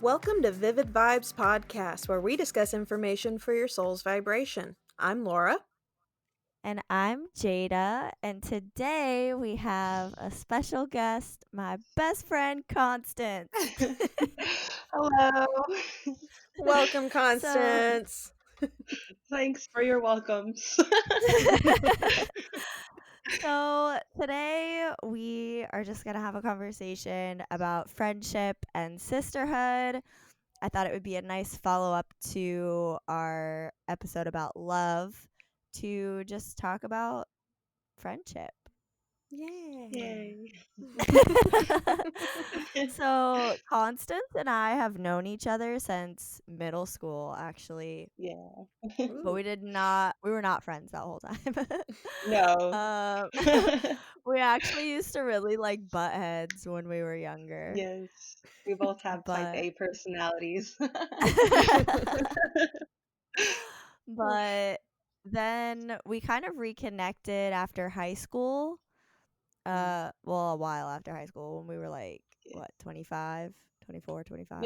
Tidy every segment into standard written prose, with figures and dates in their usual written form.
Welcome to Vivid Vibes Podcast, where we discuss information for your soul's vibration. I'm Laura. And I'm Jada. And today we have a special guest, my best friend, Constance. Hello. Welcome, So, Constance. Thanks for your welcomes. so today we are just going to have a conversation about friendship and sisterhood. I thought it would be a nice follow up to our episode about love to just talk about friendship. Yay. So Constance and I have known each other since middle school, actually, Yeah. but Ooh. we were not friends that whole time. No. um, we actually used to really like butt heads when we were younger, Yes. We both have type but A personalities. but then we kind of reconnected after high school. Well, a while after high school when we were like, Yeah. what, 25, 24, 25.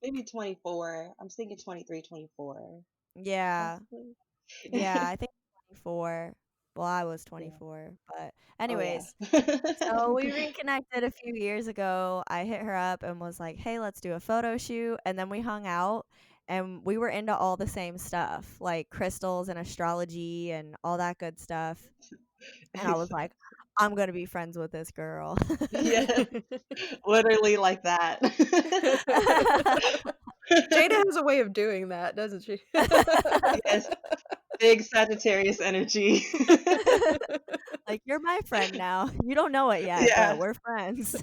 Maybe 24. I'm thinking 23, 24. Yeah. Possibly. Yeah, I think 24. Well, I was Yeah. 24, but Oh yeah. anyways, so we reconnected a few years ago. I hit her up and was like, "Hey, let's do a photo shoot." And then we hung out and we were into all the same stuff, like crystals and astrology and all that good stuff. And I was like, "I'm going to be friends with this girl." Yeah. Literally like that. Jada has a way of doing that, doesn't she? Yes. Big Sagittarius energy. Like, you're my friend now. You don't know it yet, but Yeah. we're friends.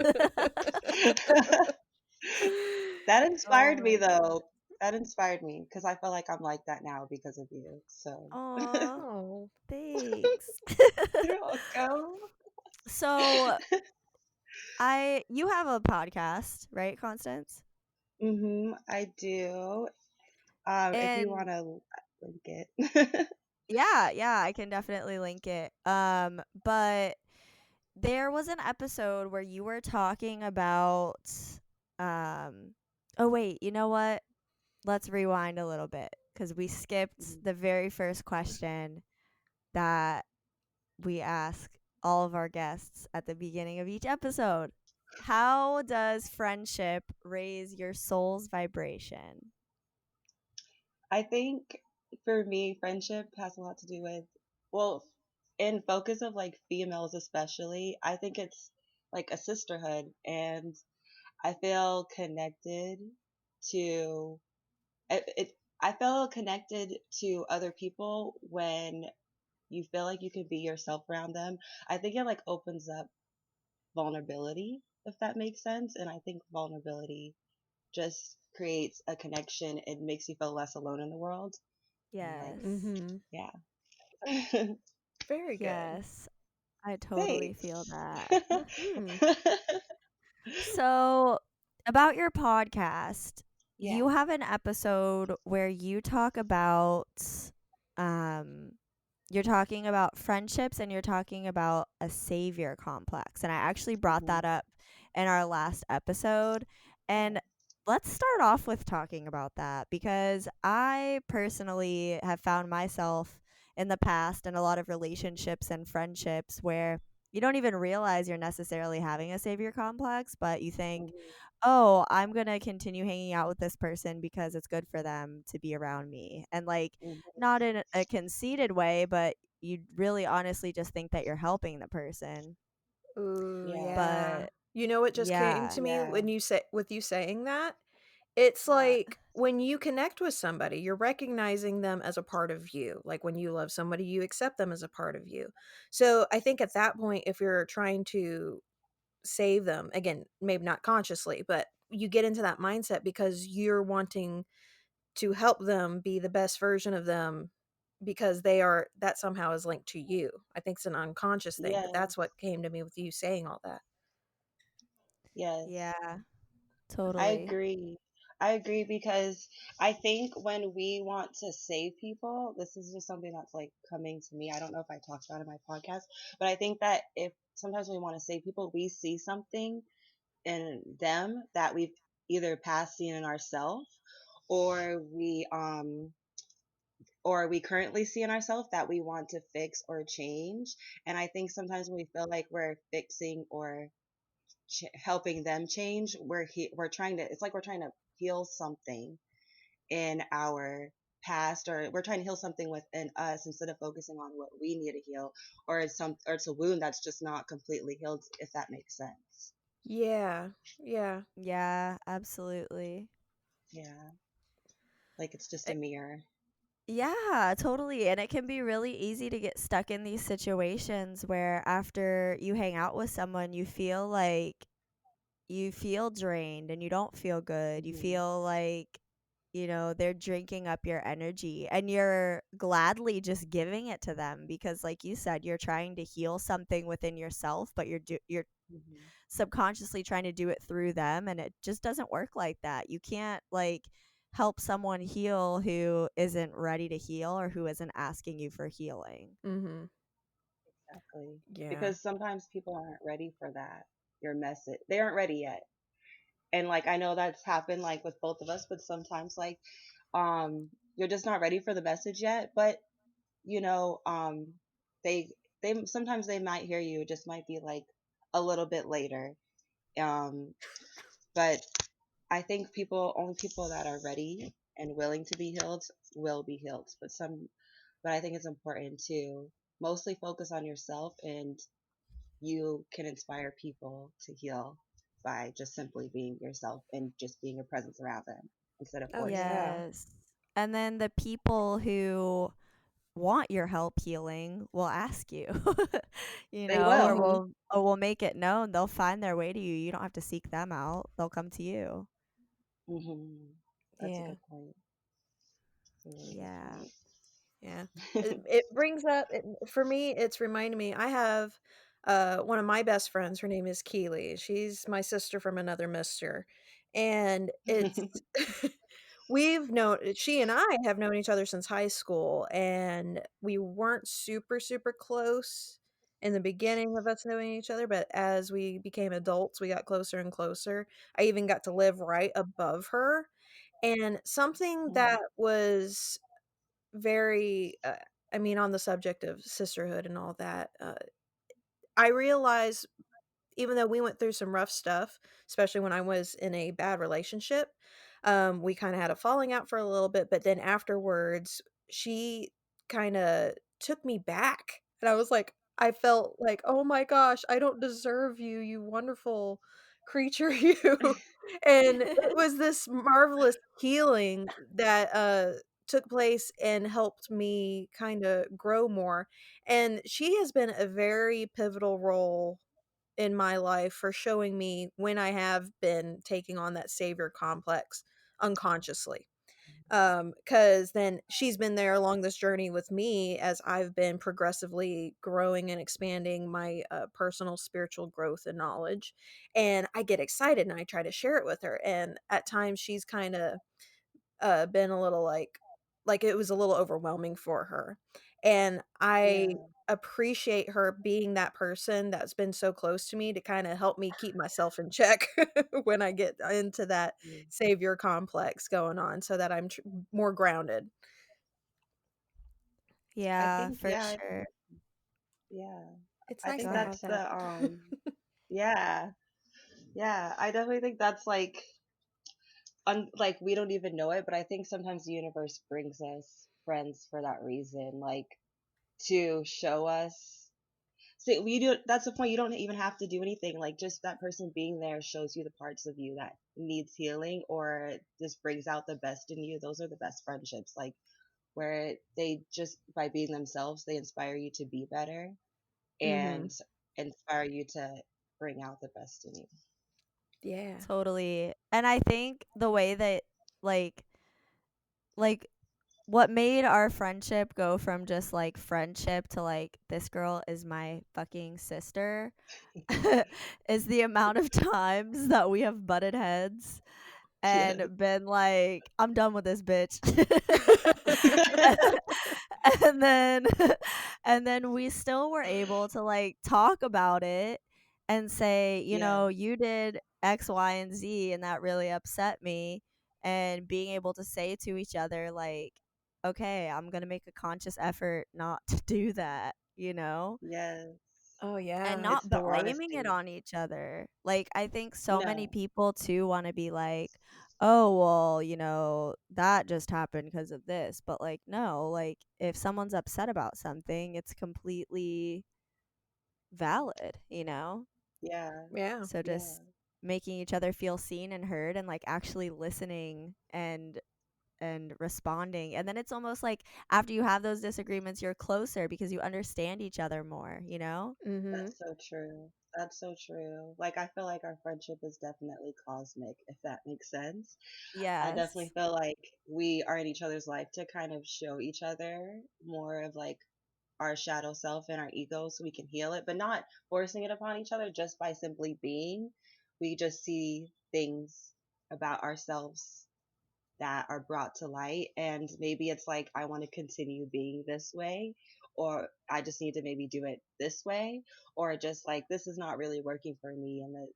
That Oh inspired me my god. though. That inspired me because I feel like I'm like that now because of you. So Aw, Oh. thanks. you're welcome. So, you have a podcast, right, Constance? I do. If you And want to link it. yeah, I can definitely link it. But there was an episode where you were talking about um oh wait, you know what? Let's rewind a little bit cuz we skipped the very first question that we ask all of our guests at the beginning of each episode. How does friendship raise your soul's vibration? I think for me, friendship has a lot to do with, well, in focus of like females especially, I think it's like a sisterhood, and I feel connected to I feel connected to other people when you feel like you can be yourself around them. I think it like opens up vulnerability, if that makes sense. And I think vulnerability just creates a connection. It makes you feel less alone in the world. And like, Yes. Mm-hmm. yeah. Very good. Yes. I totally feel Thanks. that. Hmm. So, about your podcast, Yeah. you have an episode where you talk about um you're talking about friendships and you're talking about a savior complex. And I actually brought Hmm. that up in our last episode. Yeah. And let's start off with talking about that because I personally have found myself in the past in a lot of relationships and friendships where you don't even realize you're necessarily having a savior complex, but you think, Hmm. oh, I'm going to continue hanging out with this person because it's good for them to be around me. And like, Hmm. not in a conceited way, but you really honestly just think that you're helping the person. Ooh, Yeah. yeah. But You know what just came yeah, to me Yeah. when you say with you saying that? It's what? like when you connect with somebody, you're recognizing them as a part of you. Like when you love somebody, you accept them as a part of you. So I think at that point, if you're trying to save them, again, maybe not consciously, but you get into that mindset because you're wanting to help them be the best version of them because that somehow is linked to you. I think it's an unconscious thing, but Yes. that's what came to me with you saying all that. Yes. Yeah, I totally. agree. I agree because I think when we want to save people, this is just something that's like coming to me. I don't know if I talked about it in my podcast, but I think that if sometimes we want to save people, we see something in them that we've either past seen in ourselves, or we currently see in ourselves that we want to fix or change. And I think sometimes when we feel like we're fixing or helping them change, we're trying to, it's like we're trying to heal something in our past, or we're trying to heal something within us instead of focusing on what we need to heal, or it's a wound that's just not completely healed, if that makes sense. Yeah. Yeah. Yeah, absolutely. Yeah, like it's just a mirror. Yeah, totally. And it can be really easy to get stuck in these situations where after you hang out with someone, you feel drained and you don't feel good. You Hmm. feel like, they're drinking up your energy and you're gladly just giving it to them because like you said, you're trying to heal something within yourself, but you're Hmm. subconsciously trying to do it through them, and it just doesn't work like that. You can't like help someone heal who isn't ready to heal or who isn't asking you for healing. Mhm. Exactly. Yeah. Because sometimes people aren't ready for that. Your message, they aren't ready yet. And like I know that's happened like with both of us, but sometimes like you're just not ready for the message yet. But you know, they sometimes they might hear you. It just might be like a little bit later. Um, but I think only people that are ready and willing to be healed will be healed. But I think it's important to mostly focus on yourself, and you can inspire people to heal by just simply being yourself and just being a presence around them instead of Oh, forcing it. yeah. Yes. And then the people who want your help healing will ask you, They or will. Mhm. will make it known. They'll find their way to you. You don't have to seek them out. They'll come to you. Hmm. That's a Yeah. good point. That's a really good Yeah. point. Yeah. It brings up for me, it's reminded me I have, one of my best friends, her name is Keely. She's my sister from another mister, and it's we've known she and I have known each other since high school, and we weren't super, super close in the beginning of us knowing each other, but as we became adults, we got closer and closer. I even got to live right above her, and something Mm. that was very, I mean, on the subject of sisterhood and all that, I realize even though we went through some rough stuff, especially when I was in a bad relationship, we kinda had a falling out for a little bit, but then afterwards, she kinda took me back, and I felt like, "Oh my gosh, I don't deserve you, you wonderful creature, you." And it was this marvelous healing that, took place and helped me kinda grow more, and she has been a very pivotal role in my life for showing me when I have been taking on that savior complex unconsciously. Because then she's been there along this journey with me as I've been progressively growing and expanding my, personal spiritual growth and knowledge, and I get excited and I try to share it with her, and at times she's kinda been a little like it was a little overwhelming for her, and I Yeah. appreciate her being that person that's been so close to me to kinda help me keep myself in check when I get into that Mm. savior complex going on so that I'm more grounded. I Yeah, think, for yeah, sure. yeah. It's I nice Go think to ahead. have that's that. yeah, yeah. I definitely think that's like, like we don't even know it, but I think sometimes the universe brings us friends for that reason, like to show us. See, we do. That's the point. You don't even have to do anything. Like just that person being there shows you the parts of you that needs healing, or just brings out the best in you. Those are the best friendships. Like where they just by being themselves, they inspire you to be better and Mhm. inspire you to bring out the best in you. Yeah. Totally. And I think the way that like like what made our friendship go from just like friendship to like this girl is my fucking sister is the amount of times that we have butted heads Yes. and been like, I'm done with this bitch. and then and then we still were able to like talk about it and say, Yeah. you did X, Y, and Z, and that really upset me. And being able to say to each other, like, okay, I'm going to make a conscious effort not to do that. Yes. Oh, And yeah. It's not the blaming it honesty. on each other. Like, I think so many No. people too want to be like, oh, well, that just happened because of this. But, like, no, like, if someone's upset about something, it's completely valid. Yeah. Yeah. So Yeah. just making each other feel seen and heard and like actually listening and responding. And then it's almost like after you have those disagreements, you're closer because you understand each other more. Mhm. That's so true. That's so true. Like, I feel like our friendship is definitely cosmic, if that makes sense. I definitely Yes. feel like we are in each other's life to kind of show each other more of like our shadow self and our ego so we can heal it, but not forcing it upon each other just by simply being. We just see things about ourselves that are brought to light, and maybe it's like I want to continue being this way, or I just need to maybe do it this way, or just like this is not really working for me, and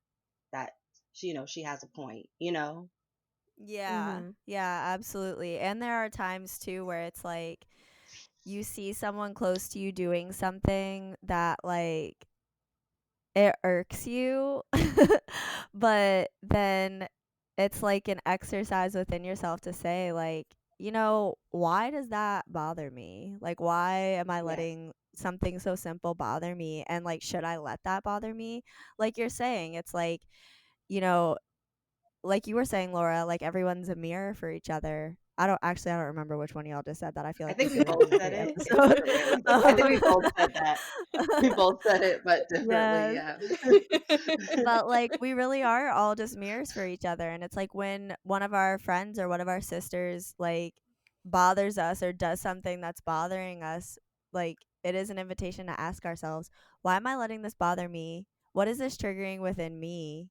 that she, she has a point. Yeah. Mhm. Yeah, absolutely. And there are times too where it's like you see someone close to you doing something that like it irks you, but then it's like an exercise within yourself to say, like, why does that bother me? Like, why am I Yes. letting something so simple bother me? And, like, should I let that bother me? Like you're saying, it's you know, like you were saying, Laura, like everyone's a mirror for each other. I don't remember which one of y'all just said that. I feel I like we think we say that both in said every it in episode. different ways. I think um, we both said that. We both said it, but differently. yes. Yeah. But like we really are all just mirrors for each other, and it's like when one of our friends or one of our sisters like bothers us or does something that's bothering us, like it is an invitation to ask ourselves, why am I letting this bother me? What is this triggering within me?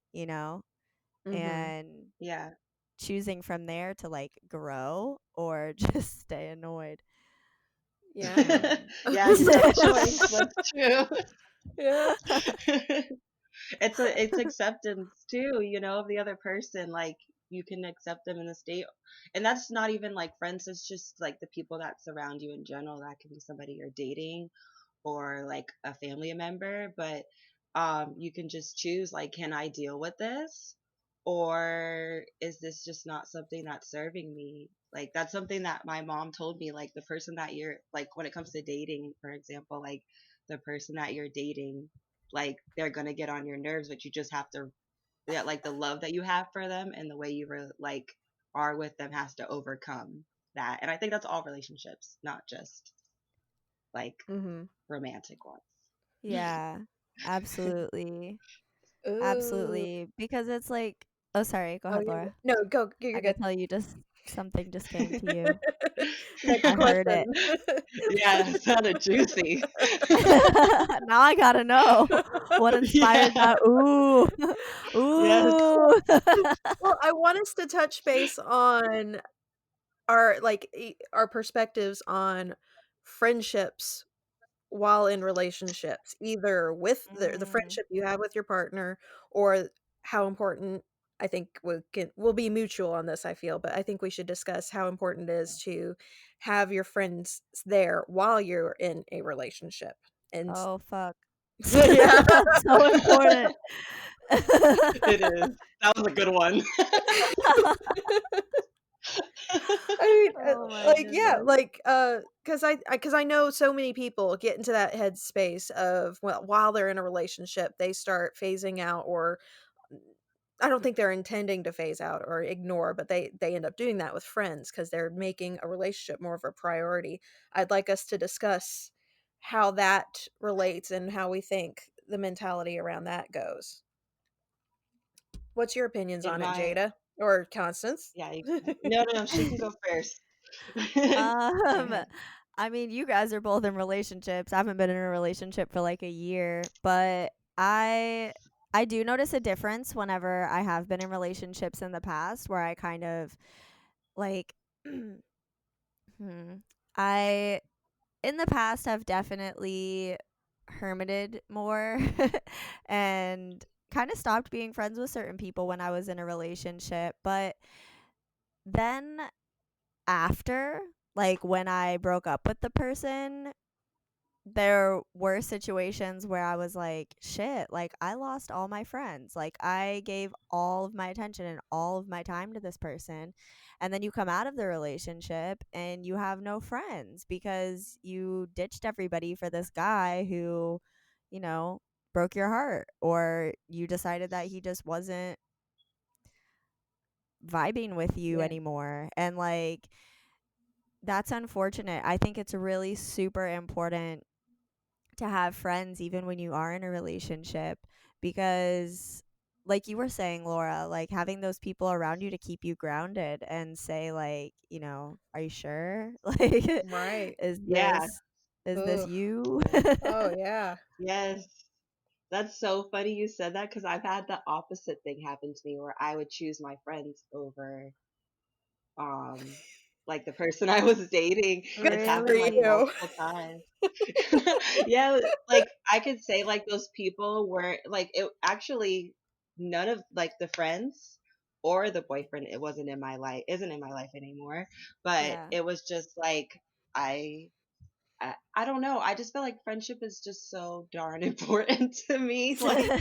Mhm. And Yeah. choosing from there to like grow or just stay annoyed. Yeah. um Yeah, you have a choice. That's true. Yeah. It's acceptance too, of the other person. Like, you can accept them in the state, and that's not even like friends. It's just like the people that surround you in general. That can be somebody you're dating, or like a family member, but you can just choose, like, can I deal with this, or is this just not something that's serving me? Like, that's something that my mom told me, like, the person that you're like, when it comes to dating, for example, like, the person that you're dating, like, they're gonna get on your nerves, but you just have to, yeah, like, the love that you have for them and the way you were like are with them has to overcome that. And I think that's all relationships, not just like Mhm. romantic ones. yeah, absolutely. Ooh. Absolutely, because it's like oh, sorry, go Oh, ahead, you're good. Laura. No, go. I You're could good. tell you just something just came to you. Next I heard question. it. Yeah, it sounded juicy. Now I gotta know what inspired Yeah. that. Ooh, Yes. ooh. Well, I want us to touch base on our perspectives on friendships while in relationships, either with the Mm. friendship you have with your partner, or how important I think we'll be mutual on this, I feel, but I think we should discuss how important it is to have your friends there while you're in a relationship. And Oh fuck, yeah. that's so important. It is. That was a good one. I mean, Oh my like, yeah, goodness. like, because I know so many people get into that headspace of, well, while they're in a relationship, they start phasing out, or mm, I don't think they're intending to phase out or ignore, but they end up doing that with friends because they're making a relationship more of a priority. I'd like us to discuss how that relates and how we think the mentality around that goes. What's your opinions In on it, my Jada or Constance? Yeah, no, no, no, she can go first. Go Um, ahead. I mean, you guys are both in relationships. I haven't been in a relationship for like a year, but I do notice a difference whenever I have been in relationships in the past where I kind of like hmm, I in the past have definitely hermited more and kind of stopped being friends with certain people when I was in a relationship. But then after, like when I broke up with the person, there were situations where I was like, shit, like I lost all my friends. Like I gave all of my attention and all of my time to this person. And then you come out of the relationship and you have no friends because you ditched everybody for this guy who, you know, broke your heart, or you decided that he just wasn't vibing with you Yeah. anymore. And like, that's unfortunate. I think it's really super important to have friends even when you are in a relationship, because like you were saying, Laura, like having those people around you to keep you grounded and say like, are you sure? Like Right. is Yeah. this Ugh. you? Oh, yeah. Yes. That's so funny you said that because I've had the opposite thing happen to me where I would choose my friends over um like the person I was dating. It's Good for happened like Really? you. multiple times. Yeah, like I could say like those people were like it actually none of like the friends or the boyfriend it wasn't in my life isn't in my life anymore, but Yeah. it was just like I I don't know. I just feel like friendship is just so darn important to me. Like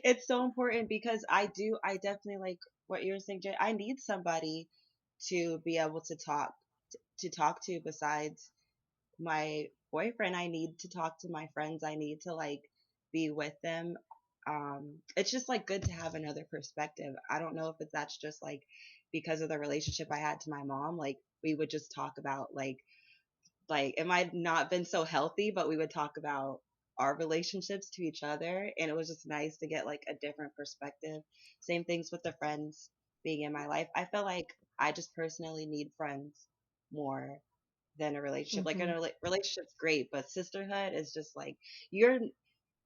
it's so important because I definitely like what you're saying, Jay. I need somebody to be able to talk to besides my boyfriend. I need to talk to my friends. I need to like be with them. It's just like good to have another perspective. I don't know if that's just like because of the relationship I had to my mom. Like we would just talk about like it might not been so healthy, but we would talk about our relationships to each other, and it was just nice to get like a different perspective. Same things with the friends being in my life. I feel like I just personally need friends more than a relationship. Like Mhm. relationship's great, but sisterhood is just like you're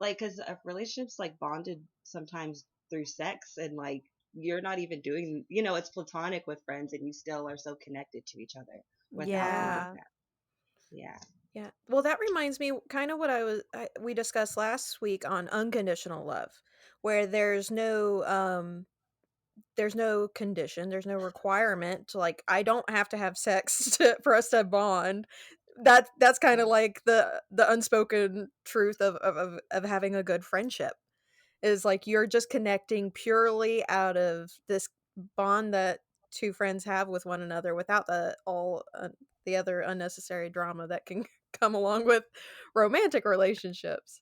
like because a relationship's like bonded sometimes through sex, and like you're not even doing it's platonic with friends, and you still are so connected to each other without doing Yeah. Yeah. that. Yeah. Yeah. Well, that reminds me kind of what we discussed last week on unconditional love, where there's no condition, there's no requirement to like I don't have to have sex for us to bond. That's kind of Yeah. like the unspoken truth of having a good friendship is like you're just connecting purely out of this bond that two friends have with one another without the other unnecessary drama that can come along with romantic relationships.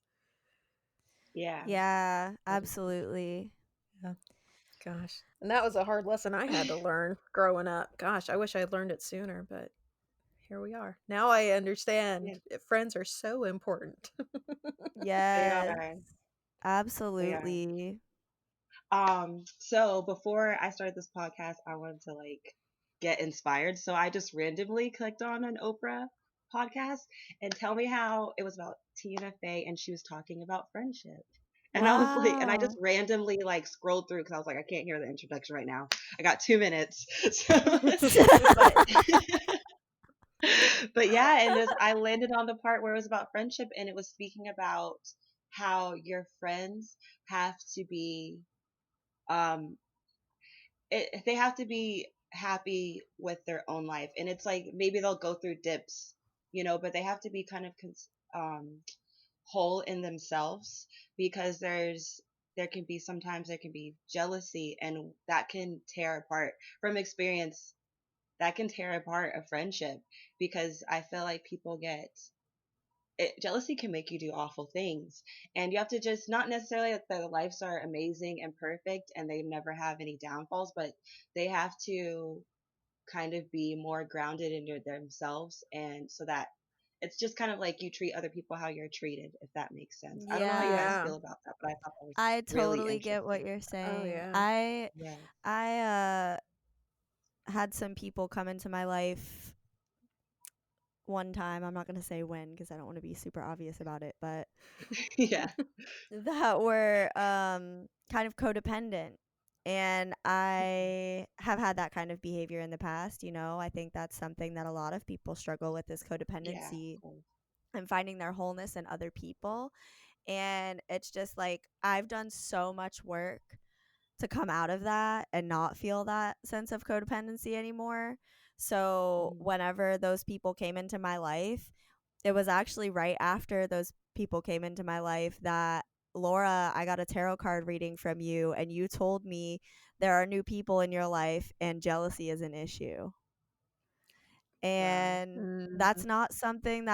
Yeah. Yeah, I just absolutely. Yeah. Gosh. And that was a hard lesson I had to learn growing up. Gosh, I wish I would learned it sooner, but here we are. Now I yeah, understand friends are so important. they Yes, are. They are. absolutely. So before I started this podcast, I wanted to like get inspired. So I just randomly clicked on an Oprah podcast and tell me how it was about Tina Fey and she was talking about friendship. And I was like, and I just Wow. randomly like scrolled through because I was like, I can't hear the introduction right now. I got 2 minutes. So, but but yeah, and this I landed on the part where it was about friendship and it was speaking about how your friends have to be um they have to be happy with their own life, and it's like maybe they'll go through dips, but they have to be kind of whole in themselves because there can be sometimes there can be jealousy and that can tear apart from experience that can tear apart a friendship because I feel like people get jealousy can make you do awful things, and you have to just not necessarily that their lives are amazing and perfect and they never have any downfalls, but they have to kind of be more grounded in themselves, and so that it's just kind of like you treat other people how you're treated, if that makes sense. I don't know how you guys Yeah. Yeah. feel about that, but I thought that was I really totally get what interesting. you're Oh saying. yeah. I had some people come into my life one time. I'm not going to say when because I don't want to be super obvious about it, but Yeah. that were kind of codependent. And I have had that kind of behavior in the past. I think that's something that a lot of people struggle with is Yeah, of codependency. course. and finding their wholeness in other people. And it's just like I've done so much work to come out of that and not feel that sense of codependency anymore. So Mhm. whenever those people came into my life, it was actually right after those people came into my life that, Laura, I got a tarot card reading from you, and you told me there are new people in your life and jealousy is an issue. Wow. And Mhm. that's not something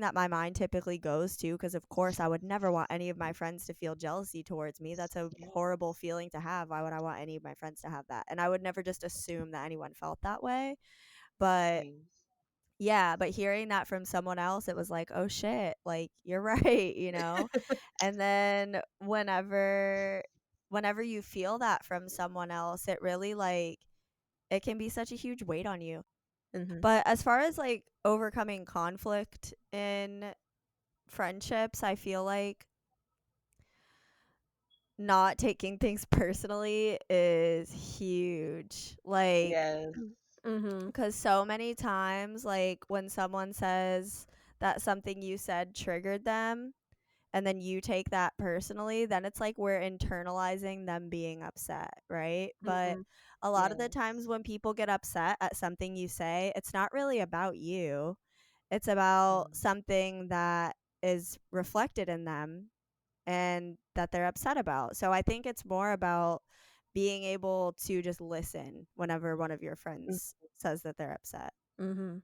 that my mind typically goes to, because of course I would never want any of my friends to feel jealousy towards me. That's a Yeah. horrible feeling to have. Why would I want any of my friends to have that? And I would never just assume that anyone felt that way. But Same. yeah, but hearing that from someone else, it was like, oh shit, like you're right, you know? And then whenever you feel that from someone else, it really like it can be such a huge weight on you. Mhm. But as far as like overcoming conflict in friendships, I feel like not taking things personally is huge. Like, Yes. Mhm. because so many times, like when someone says that something you said triggered them, and then you take that personally, then it's like we're internalizing them being upset, right? But Mhm. a lot of the Yes. times when people get upset at something you say, it's not really about you. It's about Mhm. something that is reflected in them and that they're upset about. So I think it's more about being able to just listen whenever one of your Mm. friends says that they're upset. Mhm.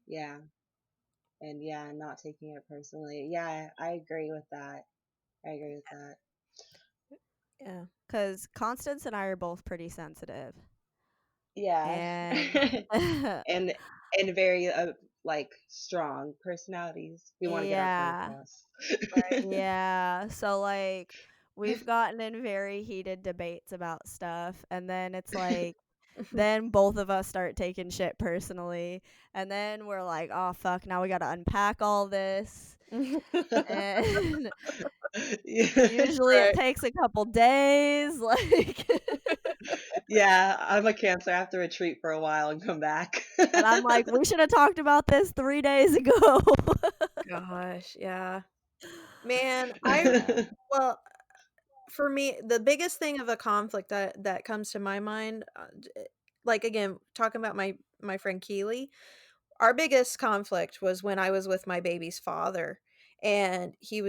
Yeah. And yeah, not taking it personally. Yeah, I agree with that. I agree with that. Yeah. Because Constance and I are both pretty sensitive. Yeah. And and and very like strong personalities. We want to get our point yeah, across. yeah. So, like, we've gotten in very heated debates about stuff. And then it's like, then both of us start taking shit personally. And then we're like, oh, fuck, now we got to unpack all this. And Yeah, usually it right. takes a couple days. Like, Yeah, I'm a Cancer. I have to retreat for a while and come back. and I'm like, we should have talked about this 3 days ago. Gosh, yeah. Man, I Yeah. well, for me, the biggest thing of a conflict that comes to my mind, like again, talking about my friend Keely, our biggest conflict was when I was with my baby's father, and he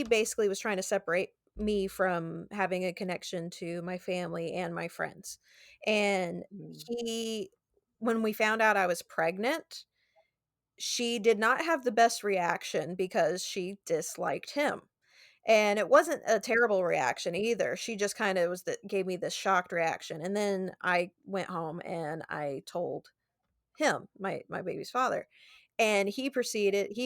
basically was trying to separate me from having a connection to my family and my friends. And Mm, he when we found out I was pregnant, she did not have the best reaction because she disliked him. And it wasn't a terrible reaction either. She just kinda gave me this shocked reaction, and then I went home and I told him, my baby's father, and he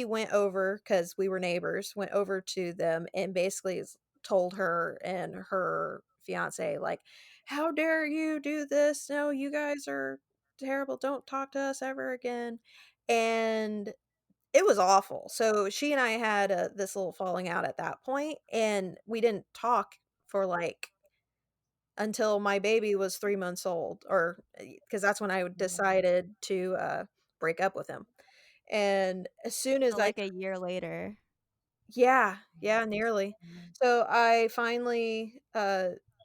went over because we were neighbors, went over to them and basically told her and her fiance, like, "How dare you do this? No, you guys are terrible. Don't talk to us ever again." And it was awful. So she and I had this little falling out at that point, and we didn't talk for like until my baby was 3 months old, or because that's when I mm, decided to break up with him. And as soon as So, like a year later. yeah, yeah, nearly. mm, So I finally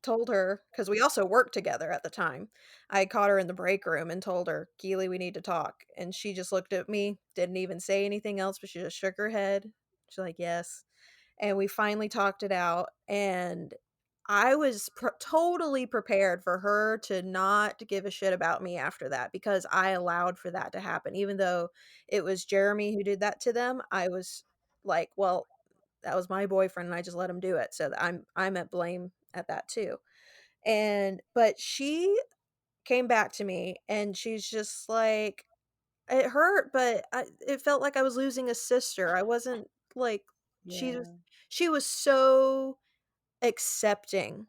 told her, because we also worked together at the time. I caught her in the break room and told her, "Keely, we need to talk." And she just looked at me, didn't even say anything else, but she just shook her head. She's like, "Yes." And we finally talked it out, and I was totally prepared for her to not give a shit about me after that, because I allowed for that to happen. Even though it was Jeremy who did that to them, I was like, "Well, that was my boyfriend and I just let him do it, so I'm at blame at that too." And but she came back to me and she's just like, "It hurt, but it felt like I was losing a sister." I wasn't like she was yeah. she was so accepting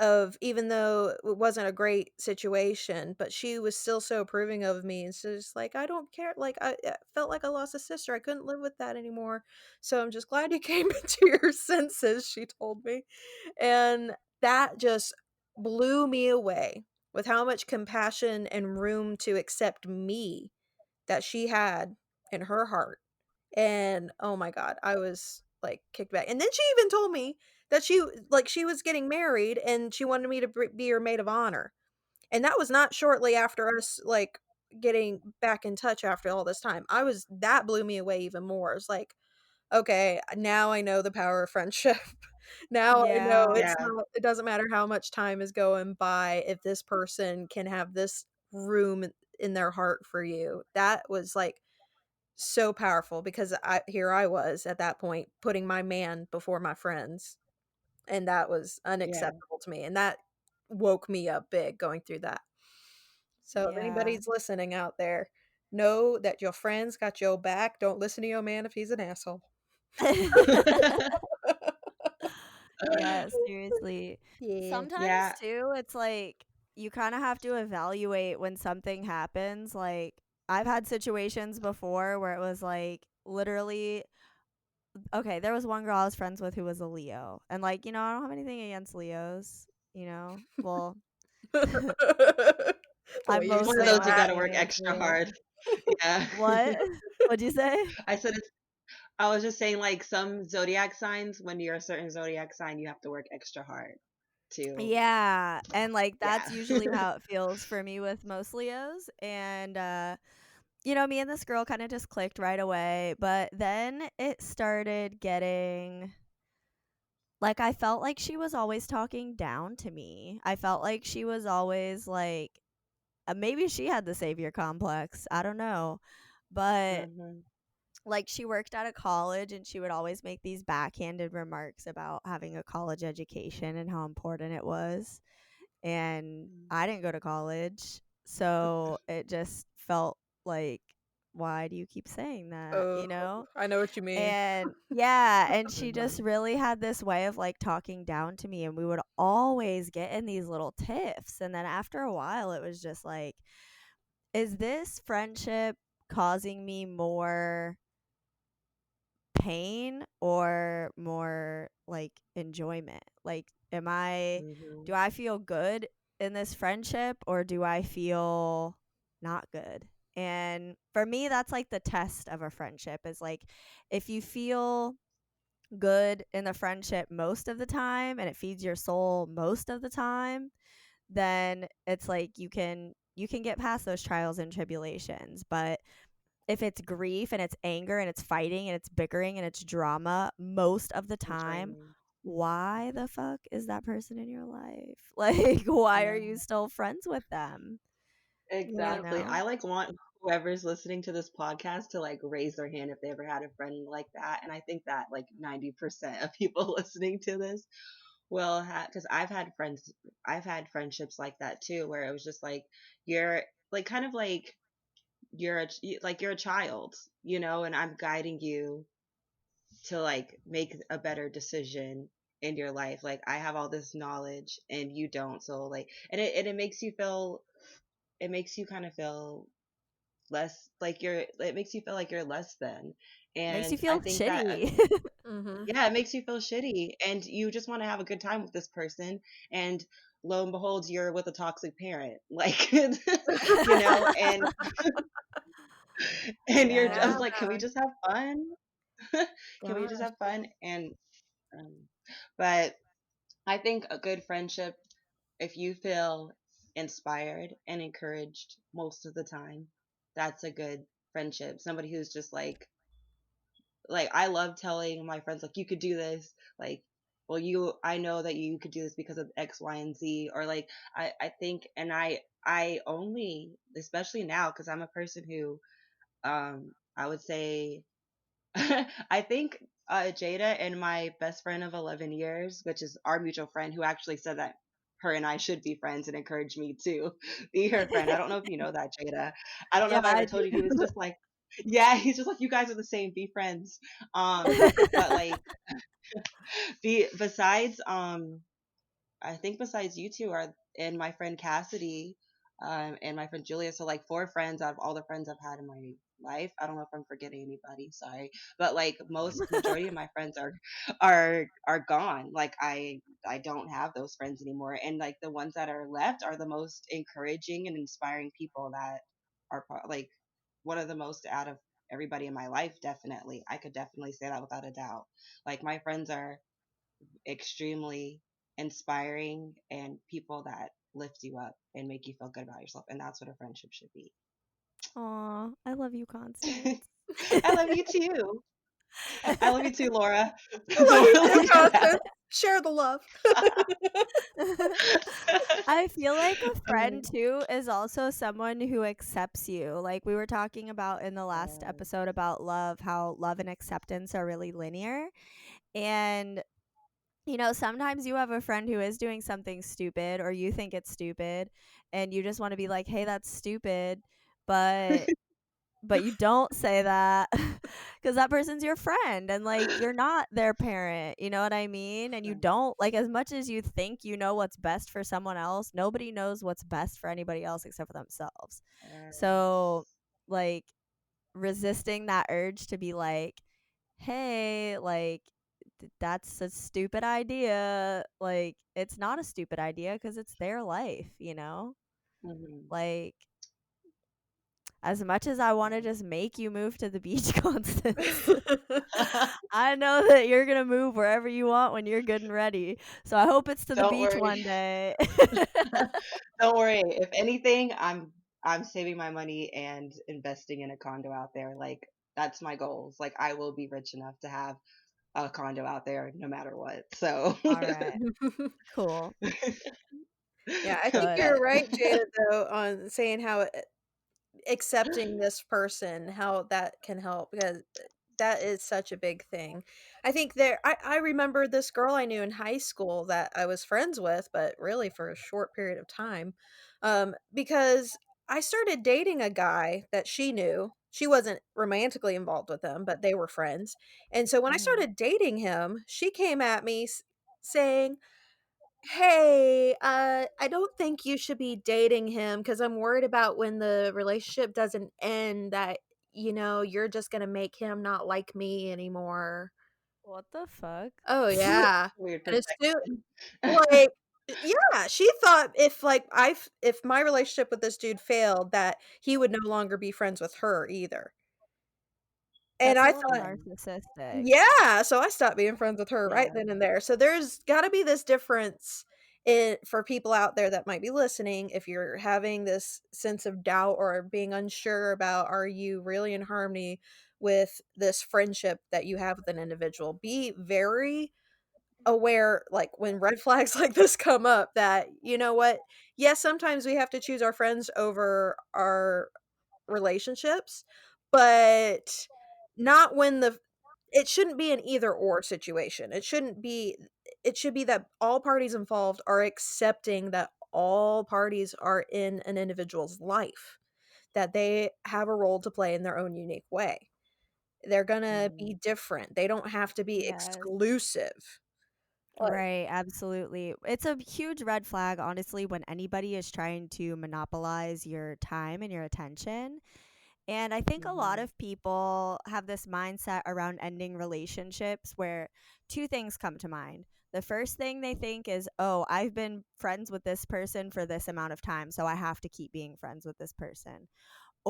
of, even though it wasn't a great situation, but she was still so approving of me, and so it's like, "I don't care." Like, I felt like I lost a sister, I couldn't live with that anymore, so I'm just glad you came into your senses, she told me, and that just blew me away with how much compassion and room to accept me that she had in her heart. And oh my god, I was like kicked back. And then she even told me that she was getting married and she wanted me to be her maid of honor. And that was not shortly after us like getting back in touch after all this time. That blew me away even more. It's like, okay, now I know the power of friendship. Now I know Yeah. Yeah. it doesn't matter how much time is going by if this person can have this room in their heart for you. That was like so powerful because I was at that point putting my man before my friends, and that was Yeah. unacceptable to me, and that woke me up big going through that. So if Yeah. anybody's listening out there, know that your friends got your back. Don't listen to your man if he's an asshole. Yeah, seriously. Yeah. Sometimes Yeah. too, it's like you kind of have to evaluate when something happens. Like, I've had situations before where it was like literally, okay, there was one girl I was friends with who was a Leo. And like, I don't have anything against Leos. Well, The I'm way you One of say mostly those you not that. got to work against extra Leos. hard. Yeah. What? What'd you say? I said it's I was just saying like some zodiac signs, when you're a certain zodiac sign, you have to work extra hard to Yeah, and like that's yeah. usually how it feels for me with most Leos. And me and this girl kind of just clicked right away, but then it started getting like I felt like she was always talking down to me. I felt like she was always like maybe she had the savior complex. I don't know. But Mhm. like she worked at a college and she would always make these backhanded remarks about having a college education and how important it was. And I didn't go to college, so it just felt like, why do you keep saying that, Oh, you know? I know what you mean. And yeah, and she just Mhm. really had this way of like talking down to me, and we would always get in these little tiffs. And then after a while it was just like, is this friendship causing me more pain or more like enjoyment? Like, Mhm. do I feel good in this friendship or do I feel not good? And for me, that's like the test of a friendship is like, if you feel good in the friendship most of the time and it feeds your soul most of the time, then it's like you can get past those trials and tribulations. But if it's grief and it's anger and it's fighting and it's bickering and it's drama most of the And time, training. why the fuck is that person in your life? Like, why are Yeah. you still friends with them? You Yep. Exactly. know? I like want whoever's listening to this podcast to like raise their hand if they ever had a friend like that. And I think that like 90% of people listening to this will have, because I've had friendships like that too, where it was just like you're like kind of like you're a child, and I'm guiding you to like make a better decision in your life. Like I have all this knowledge and you don't, so like, and it makes you feel, it makes you kind of feel less like it makes you feel like you're less than. Makes you And I feel think that shitty. Mhm. yeah, it makes you feel shitty and you just want to have a good time with this person, and lo and behold you're with a toxic parent, like and you're Yeah, just Yeah. like, can we man. just have fun? Can we just Gosh. have fun? And um, but I think a good friendship, if you feel inspired and encouraged most of the time, that's a good friendship. Somebody who's just like I love telling my friends like, you could do this, like, well, I know that you could do this because of X, Y, and Z, or like I think, and I only, especially now, because I'm a person who I would say I think Jada and my best friend of 11 years, which is our mutual friend, who actually said that her and I should be friends and encouraged me to be her friend. I don't know if you know that, Jada. I don't know Yeah, if I I ever do. told you. He was just like, yeah, he's just like, you guys are the same, be friends. But like, besides I think besides you two are, and my friend Cassidy, and my friend Julia. So like four friends out of all the friends I've had in my life. I don't know if I'm forgetting anybody. Sorry, but like most majority of my friends are gone. Like I don't have those friends anymore. And like the ones that are left are the most encouraging and inspiring people that are like. one of the most out of everybody in my life, definitely. I could definitely say that without a doubt. Like, my friends are extremely inspiring and people that lift you up and make you feel good about yourself. And that's what a friendship should be. Aw, I love you, Constance. I love you too. I love you too, Laura. I The love you more too, we do that. Constance. Share the love. I feel like a friend Um, too is also someone who accepts you. Like we were talking about in the last uh, episode about love, how love and acceptance are really linear. And sometimes you have a friend who is doing something stupid or you think it's stupid and you just want to be like, "Hey, that's stupid." But you don't say that because that person's your friend and like you're not their parent, you know what I mean? And you don't, like, as much as you think you know what's best for someone else, nobody knows what's best for anybody else except for themselves. So like resisting that urge to be like, "Hey, like that's a stupid idea." Like it's not a stupid idea because it's their life, you know? mhm. Like as much as I want to just make you move to the beach, Constance, I know that you're going to move wherever you want when you're good and ready. So I hope it's to the Don't beach worry. one day. Don't worry. If anything, I'm saving my money and investing in a condo out there. Like, that's my goals. Like, I will be rich enough to have a condo out there no matter what. So All right. Cool. Yeah, I think Good. you're right, Jada, though, on saying how accepting this person, how that can help, because that is such a big thing. I think I remember this girl I knew in high school that I was friends with, but really for a short period of time. Because I started dating a guy that she knew. She wasn't romantically involved with him, but they were friends. And so when I Mhm. started dating him, she came at me saying, "Hey, I don't think you should be dating him because I'm worried about when the relationship doesn't end that, you're just gonna make him not like me anymore." What the fuck? Oh, yeah. weird And as soon perspective. like yeah, she thought if my relationship with this dude failed, that he would no longer be friends with her either. And That's a I little thought narcissistic. yeah, so I stopped being friends with her right Yeah. then and there. So there's gotta be this difference for people out there that might be listening, if you're having this sense of doubt or being unsure about, are you really in harmony with this friendship that you have with an individual, be very aware, like, when red flags like this come up, that, you know what? Yes, sometimes we have to choose our friends over our relationships, but not when the it shouldn't be an either or situation. It should be that all parties involved are accepting that all parties are in an individual's life, that they have a role to play in their own unique way. They're gonna be Mhm. different. They don't have to be Yes. exclusive. Like Right, absolutely. It's a huge red flag, honestly, when anybody is trying to monopolize your time and your attention. And I think a lot Mhm. of people have this mindset around ending relationships where two things come to mind. The first thing they think is, "Oh, I've been friends with this person for this amount of time, so I have to keep being friends with this person."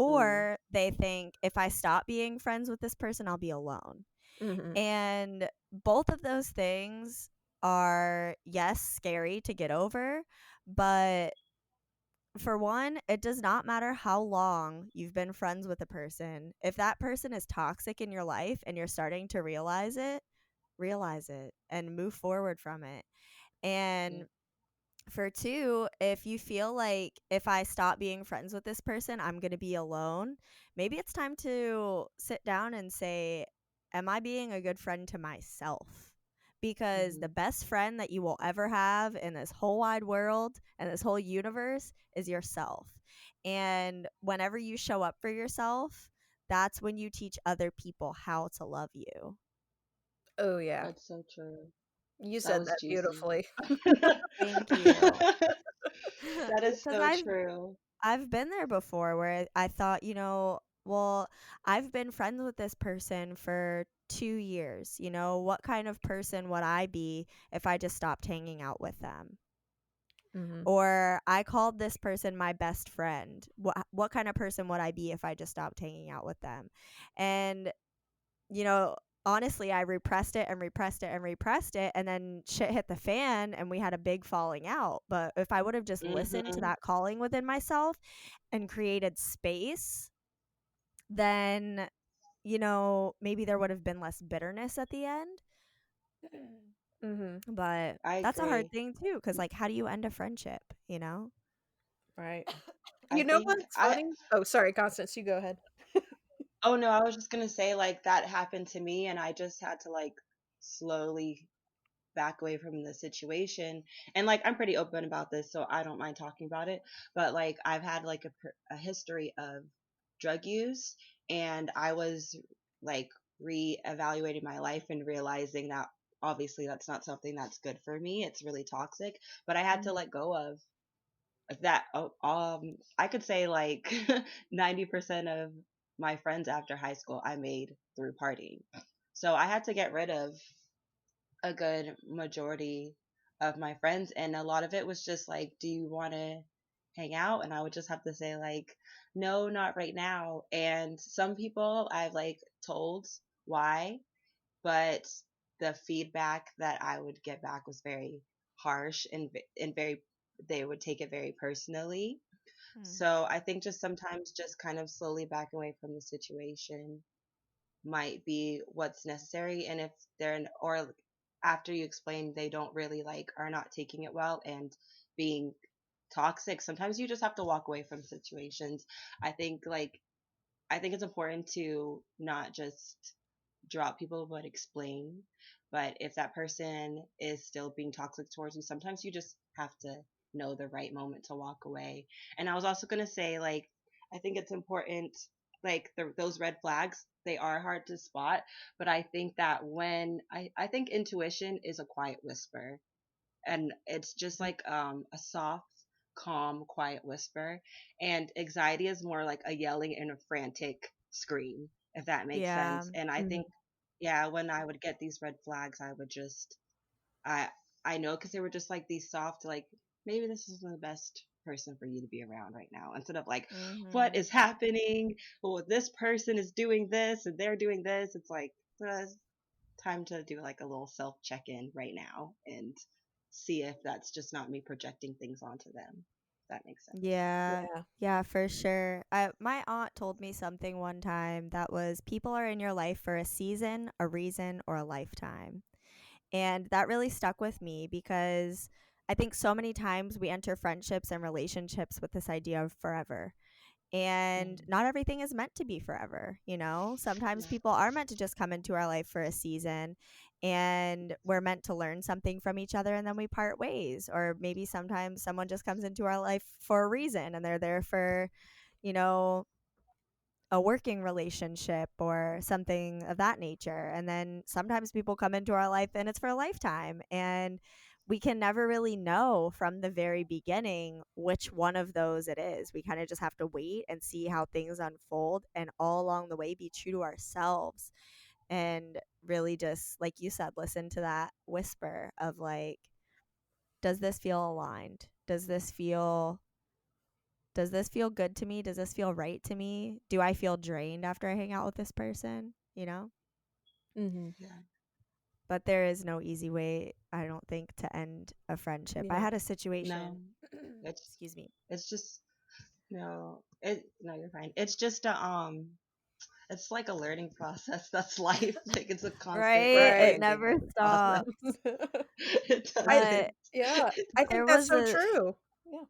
Mm. Or they think, "If I stop being friends with this person, I'll be alone." mhm. And both of those things are, yes, scary to get over, but for one, it does not matter how long you've been friends with a person. If that person is toxic in your life and you're starting to realize it and move forward from it. Yeah. And for two, if you feel like if I stop being friends with this person, I'm going to be alone, maybe it's time to sit down and say, "Am I being a good friend to myself?" Because the Mhm. best friend that you will ever have in this whole wide world and this whole universe is yourself. And whenever you show up for yourself, that's when you teach other people how to love you. Oh, yeah. That's so true. You That said was that juicy. beautifully. Thank you. That is Because so true. I've been there before where I thought, well, I've been friends with this person for 2 years. What kind of person would I be if I just stopped hanging out with them? Mhm. Or I called this person my best friend. What kind of person would I be if I just stopped hanging out with them? And you know, honestly, I repressed it and repressed it and repressed it, and then shit hit the fan and we had a big falling out. But if I would have just listened to Mhm. that calling within myself and created space, then, maybe there would have been less bitterness at the end. Mhm. But I that's a hard agree. thing too, because like, how do you end a friendship, you know? Right. I You know think what's I funny? Oh, sorry, Constance, you go ahead. Oh no, I was just gonna say like that happened to me, and I just had to like slowly back away from the situation. And like I'm pretty open about this, so I don't mind talking about it. But like I've had like a history of drug use, and I was like re-evaluating my life and realizing that obviously that's not something that's good for me. It's really toxic. But I had to Mhm. let go of that. I could say like 90% of my friends after high school I made through partying. So I had to get rid of a good majority of my friends, and a lot of it was just like, do you want to hang out? And I would just have to say like, no, not right now. And some people I've like told why, but the feedback that I would get back was very harsh and very, they would take it very personally. Hmm. So I think just sometimes just kind of slowly back away from the situation might be what's necessary. And if or after you explain they don't really like, are not taking it well and being toxic, sometimes you just have to walk away from situations. I think like, I think it's important to not just drop people but explain. But if that person is still being toxic towards you, sometimes you just have to know the right moment to walk away. And I was also going to say like, I think it's important, like those red flags, they are hard to spot. But I think that when I think intuition is a quiet whisper, and it's just like a soft, calm, quiet whisper. And anxiety is more like a yelling and a frantic scream, if that makes Yeah. sense. And I Mhm. think, yeah, when I would get these red flags, I would just, I I know, because they were just like these soft, like, maybe this isn't the best person for you to be around right now, instead of like, what Mhm. is happening? Well, this person is doing this and they're doing this. It's like, time to do like a little self check in right now and see if that's just not me projecting things onto them. If that makes sense. Yeah. Yeah. Yeah, for sure. My aunt told me something one time that was people are in your life for a season, a reason, or a lifetime. And that really stuck with me because I think so many times we enter friendships and relationships with this idea of forever. And Mm, not everything is meant to be forever, you know? Sometimes yeah. people are meant to just come into our life for a season and we're meant to learn something from each other and then we part ways. Or maybe sometimes someone just comes into our life for a reason and they're there for, you know, a working relationship or something of that nature. And then sometimes people come into our life and it's for a lifetime. And we can never really know from the very beginning which one of those it is. We kind of just have to wait and see how things unfold and all along the way be true to ourselves and really just, like you said, listen to that whisper of like, does this feel aligned? Does this feel good to me? Does this feel right to me? Do I feel drained after I hang out with this person? You know? Mhm. Yeah. But there is no easy way, I don't think, to end a friendship. I Yeah. had a No, situation, it's excuse me. it's just, no, you're fine. It's just a it's like a learning process. That's life. Like it's a constant Right? It Right. reflecting never process. stops. It I But doesn't. yeah, It I think there that's was so a true. Yeah.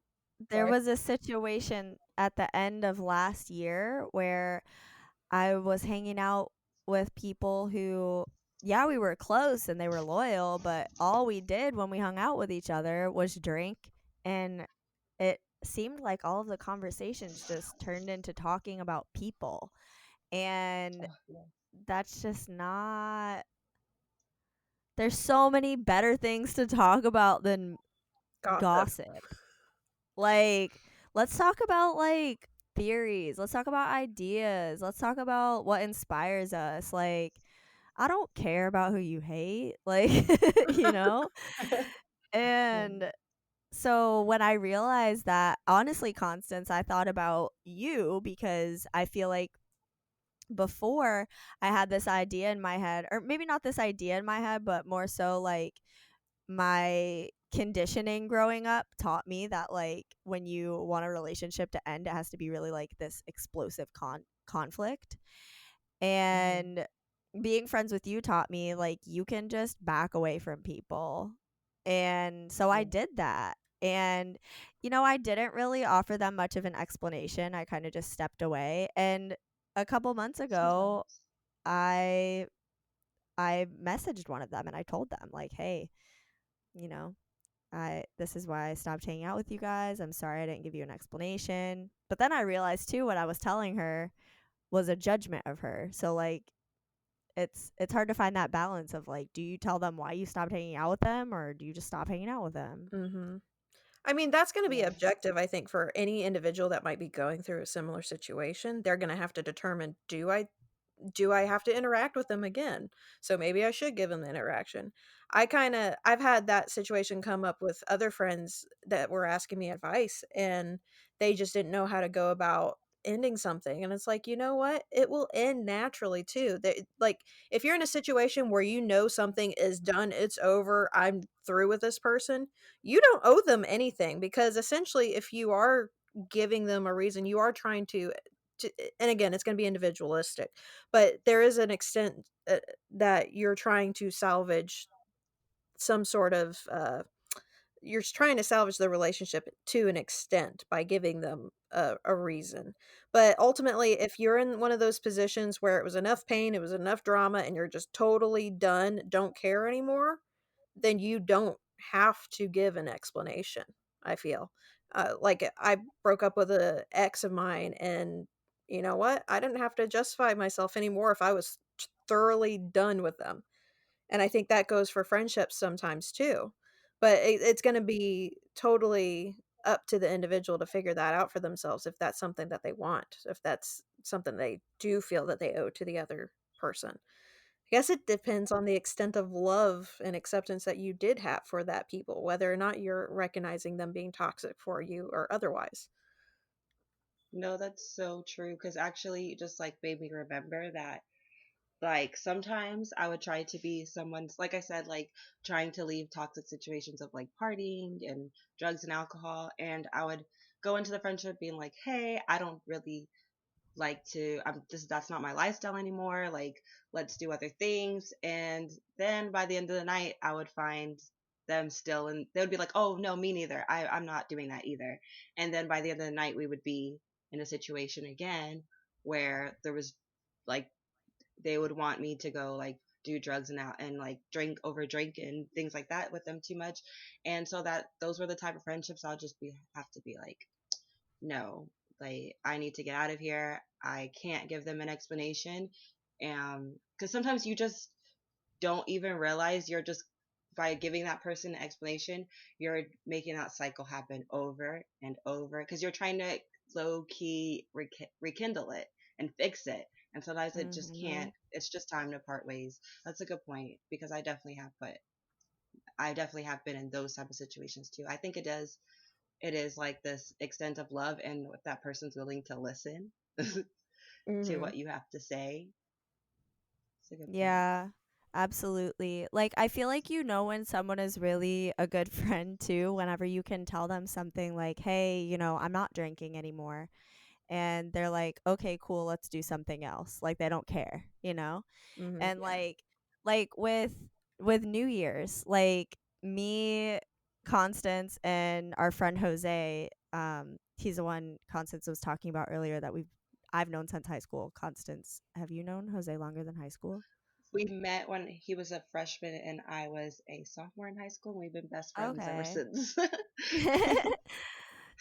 there Sorry. was a situation at the end of last year where I was hanging out with people who, yeah, we were close and they were loyal, but all we did when we hung out with each other was drink. And it seemed like all of the conversations just turned into talking about people. And Oh, yeah. that's just not, there's so many better things to talk about than Gossip. gossip. Like, let's talk about like theories. Let's talk about ideas. Let's talk about what inspires us. Like, I don't care about who you hate. Like, you know? Yeah. And So when I realized that, honestly, Constance, I thought about you because I feel like before I had this idea in my head, or maybe not this idea in my head, but more so like my conditioning growing up taught me that like when you want a relationship to end, it has to be really like this explosive conflict. Hmm. And being friends with you taught me like you can just back away from people. And so I Yeah. did that. And I didn't really offer them much of an explanation. I kind of just stepped away. And a couple months ago, Sometimes. I I messaged one of them and I told them like, "Hey, you know, I this is why I stopped hanging out with you guys. I'm sorry I didn't give you an explanation." But then I realized too what I was telling her was a judgment of her. So like it's hard to find that balance of like, do you tell them why you stopped hanging out with them or do you just stop hanging out with them? Mhm. I mean, that's gonna be Yeah. objective, I think, for any individual that might be going through a similar situation. They're gonna have to determine, do I have to interact with them again? So maybe I should give them the interaction. I've had that situation come up with other friends that were asking me advice, and they just didn't know how to go about ending something. And it's like, you know what? It will end naturally too. Like, if you're in a situation where you know something is done, it's over, I'm through with this person, you don't owe them anything, because essentially if you are giving them a reason, you are trying to, and again, it's going to be individualistic, but there is an extent that you're trying to salvage some sort of you're trying to salvage the relationship to an extent by giving them a reason. But ultimately, if you're in one of those positions where it was enough pain, it was enough drama, and you're just totally done, don't care anymore, then you don't have to give an explanation, I feel. Like, I broke up with a ex of mine, and you know what? I didn't have to justify myself anymore if I was thoroughly done with them. And I think that goes for friendships sometimes too. But it's going to be totally up to the individual to figure that out for themselves, if that's something that they want, if that's something they do feel that they owe to the other person. I guess it depends on the extent of love and acceptance that you did have for that people, whether or not you're recognizing them being toxic for you or otherwise. No, that's so true. Because actually, you just like made me remember that like sometimes I would try to be someone's, like I said, like trying to leave toxic situations of like partying and drugs and alcohol. And I would go into the friendship being like, hey, I don't really like to, that's not my lifestyle anymore. Like, let's do other things. And then by the end of the night, I would find them still, and they would be like, oh, no, me neither. I'm not doing that either. And then by the end of the night, we would be in a situation again where there was like, they would want me to go like do drugs and out and like drink and things like that with them too much. And so that those were the type of friendships I'll just be have to be like, no, like I need to get out of here. I can't give them an explanation. Because sometimes you just don't even realize you're just, by giving that person an explanation, you're making that cycle happen over and over because you're trying to low key rekindle it and fix it. And sometimes it just Mhm. can't. It's just time to part ways. That's a good point because I definitely have been in those type of situations too. I think it is like this extent of love, and if that person's willing to listen to Mhm. what you have to say, it's a good point. Yeah, absolutely. Like, I feel like when someone is really a good friend too, whenever you can tell them something like, hey, I'm not drinking anymore. And they're like, okay, cool, let's do something else. Like, they don't care. Mhm. And Yeah. like with New Year's, like me, Constance, and our friend Jose, he's the one Constance was talking about earlier that I've known since high school. Constance, have you known Jose longer than high school? We met when he was a freshman and I was a sophomore in high school, and we've been best friends ever Okay. since.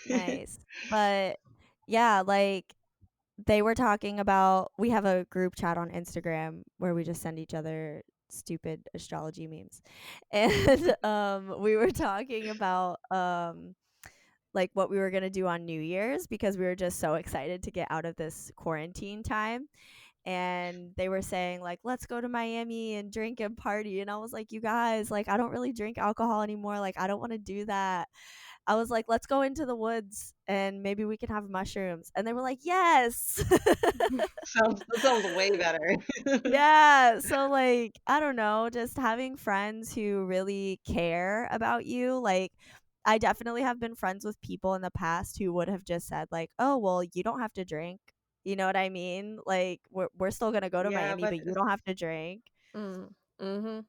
Nice. But yeah, like they were talking about, we have a group chat on Instagram where we just send each other stupid astrology memes. And we were talking about like what we were going to do on New Year's because we were just so excited to get out of this quarantine time. And they were saying like, let's go to Miami and drink and party. And I was like, you guys, like I don't really drink alcohol anymore. Like I don't want to do that. I was like, let's go into the woods and maybe we can have mushrooms. And they were like, yes. That sounds way better. Yeah, so, like, I don't know, just having friends who really care about you, like, I definitely have been friends with people in the past who would have just said, like, "Oh, well, you don't have to drink." You know what I mean? Like, "We're still gonna go to Yeah, Miami, but you don't have to drink." Mm. Mhm.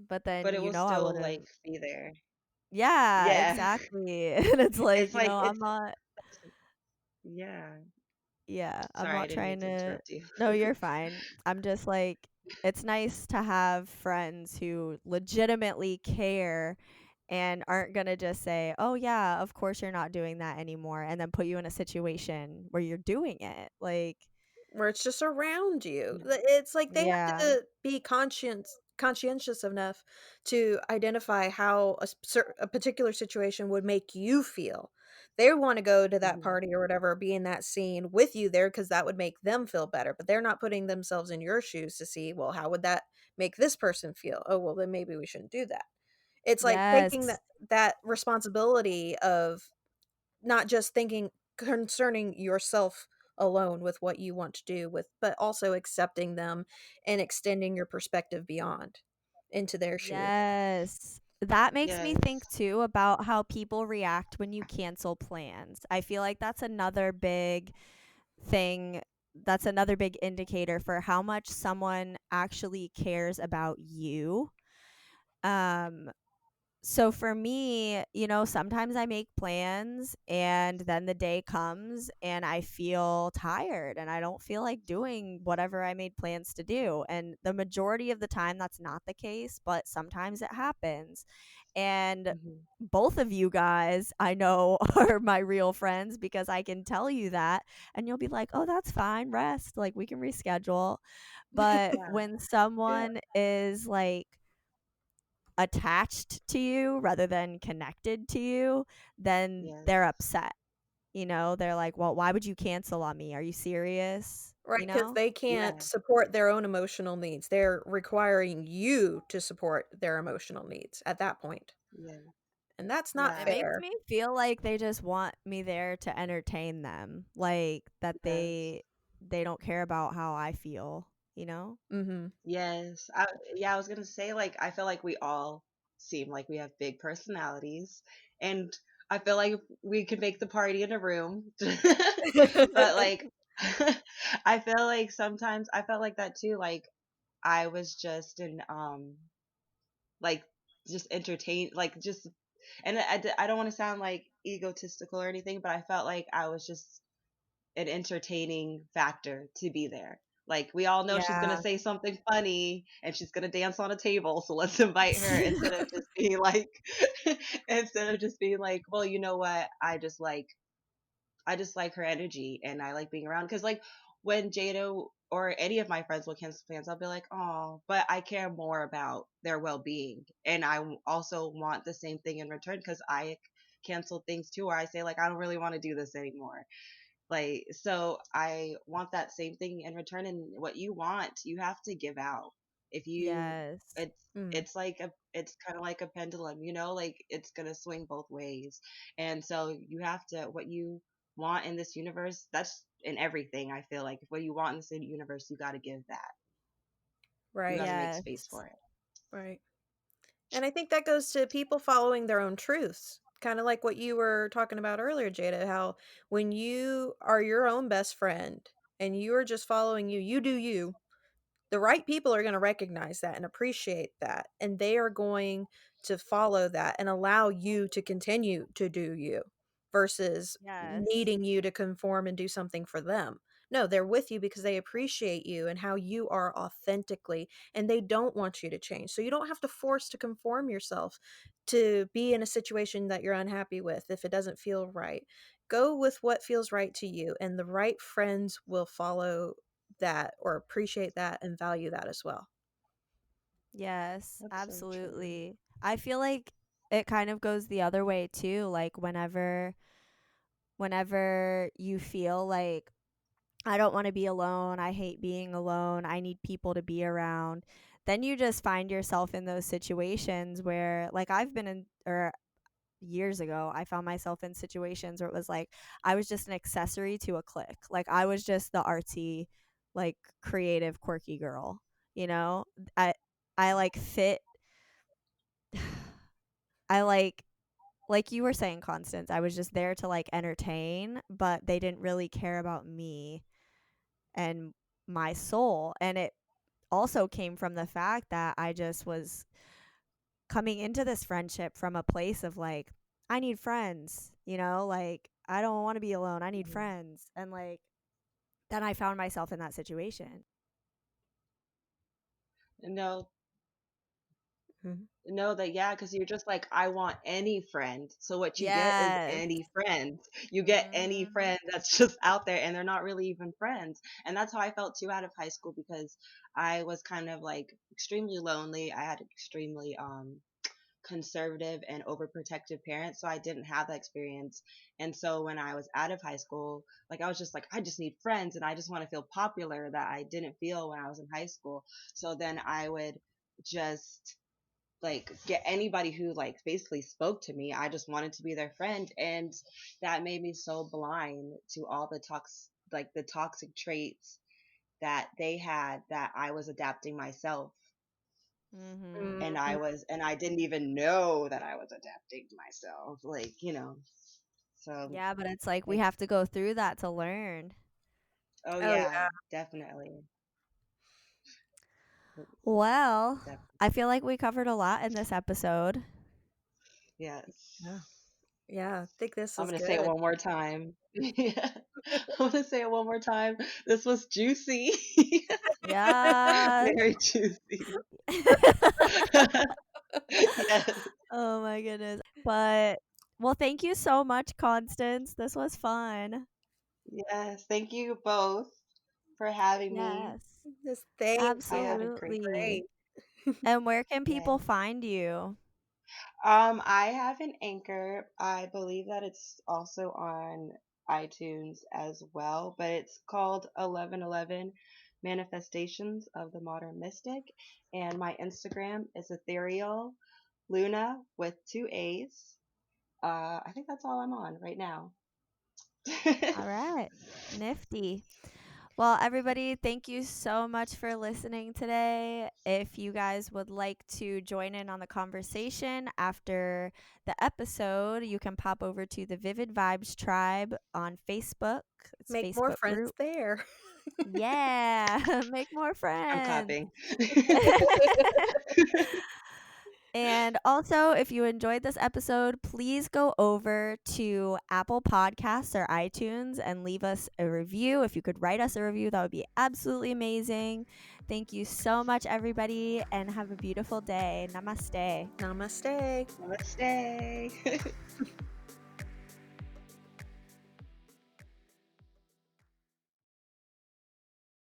But but then, it will I still like wouldn't. be there. Yeah, Yeah. exactly. And it's like, It's like I'm not. yeah. Yeah, I'm Sorry, I not didn't mean trying to to. interrupt you. No, you're fine. I'm just like, it's nice to have friends who legitimately care and aren't going to just say, "Oh yeah, of course you're not doing that anymore," and then put you in a situation where you're doing it. Like, Where it's just around you. Yeah. It's like they have yeah. to be conscientious enough to identify how a particular situation would make you feel. They wanna go to that Mhm. party or whatever, be in that scene with you there because that would make them feel better, but they're not putting themselves in your shoes to see, "Well, how would that make this person feel? Oh, well, then maybe we shouldn't do that." It's like taking Yes. that responsibility of not just thinking concerning yourself alone with what you want to do with but also accepting them and extending your perspective beyond into their shoes. Yes. That makes me think Yes. too about how people react when you cancel plans. I feel like that's another big thing, that's another big indicator for how much someone actually cares about you. Um so for me, sometimes I make plans and then the day comes and I feel tired and I don't feel like doing whatever I made plans to do. And the majority of the time that's not the case, but sometimes it happens. And Mhm. both of you guys I know are my real friends because I can tell you that and you'll be like, "Oh, that's fine. Rest. Like we can reschedule." But Yeah. when Yeah, someone is like attached to you rather than connected to you, then they're Yes. upset. They're like, "Well, why would you cancel on me? Are you serious?" right, You because know? they can't Yeah. support their own emotional needs. They're requiring you to support their emotional needs at that point, Yeah. and that's not It Yeah. makes fair. me feel like they just want me there to entertain them, like that Yes. they don't care about how I feel, you know? Mhm. Yes. Yeah, I was gonna say like I feel like we all seem like we have big personalities, and I feel like we could make the party in a room. But like I feel like sometimes I felt like that too. Like I was just in like just entertain like just and I don't want to sound like egotistical or anything, but I felt like I was just an entertaining factor to be there. Like we all know she's gonna Yeah. say something funny and she's gonna dance on a table, so let's invite her instead of just being like instead of just being like, well, you know what? I just like her energy and I like being around because like when Jado or any of my friends will cancel plans, I'll be like, oh, but I care more about their well being, and also want the same thing in return because I cancel things too, or I say like I don't really want to do this anymore. Like, so I want that same thing in return. And what you want, you have to give out. If you, Yes. Mm, it's kind of like a pendulum, like it's going to swing both ways. And so you have to, what you want in this universe, that's in everything. I feel like what you want in this universe, you got to give that. You got right, to make space Yes. for it. right. And I think that goes to people following their own truths. Kind of like what you were talking about earlier, Jada, how when you are your own best friend and you are just following you, you do you, the right people are going to recognize that and appreciate that. And they are going to follow that and allow you to continue to do you versus Yes. needing you to conform and do something for them. No, they're with you because they appreciate you and how you are authentically, and they don't want you to change. So you don't have to force to conform yourself to be in a situation that you're unhappy with if it doesn't feel right. Go with what feels right to you, and the right friends will follow that or appreciate that and value that as well. Yes, That's so true. absolutely. I feel like it kind of goes the other way too, like whenever you feel like I don't want to be alone, I hate being alone, I need people to be around, then you just find yourself in those situations where like I've been in or years ago, I found myself in situations where it was like I was just an accessory to a clique. Like I was just the artsy, like creative, quirky girl. You know, I I like fit. I like you were saying, Constance. I was just there to like entertain, but they didn't really care about me and my soul. And it also came from the fact that I just was coming into this friendship from a place of like, I need friends, you know, like I don't want to be alone. I need Mhm. friends. And like, then I found myself in that situation. No, Mhm. no, that yeah, because you're just like, I want any friend. So what you get is Yes. any friend. You get any Hmm. friend that's just out there, and they're not really even friends. And that's how I felt too out of high school because I was kind of like extremely lonely. I had extremely conservative and overprotective parents, so I didn't have that experience. And so when I was out of high school, like I was just like, I just need friends and I just want to feel popular that I didn't feel when I was in high school. So then I would just like get anybody who like basically spoke to me. I just wanted to be their friend, and that made me so blind to all the toxic traits that they had, that I was adapting myself. Hmm. And Mhm. I didn't even know that I was adapting myself, like, so Yeah, but it's like we like, have to go through that to learn. oh Oh, yeah, yeah. definitely. Well, Def- I feel like we covered a lot in this episode. yes. Yeah. Yeah, I think this I'm is gonna say it good. one more time. Yeah, I'm gonna say it one more time. This was juicy. Yes. Very juicy. Yes. Oh my goodness. But well, thank you so much, Constance. This was fun. Yes. Thank you both for having me. Yes. Just thanks. I This had was a great Absolutely. great. time. And where can Yeah. people find you? I have an Anchor. I believe that it's also on iTunes as well, but it's called 1111 Manifestations of the Modern Mystic. And my Instagram is Ethereal Luna with two A's. I think that's all I'm on right now. All right. Nifty. Well, everybody, thank you so much for listening today. If you guys would like to join in on the conversation after the episode, you can pop over to the Vivid Vibes Tribe on Facebook. It's Make more Facebook friends group. there. Yeah, make more I'm friends. clapping. And also, if you enjoyed this episode, please go over to Apple Podcasts or iTunes and leave us a review. If you could write us a review, that would be absolutely amazing. Thank you so much, everybody, and have a beautiful day. Namaste. Namaste. Namaste.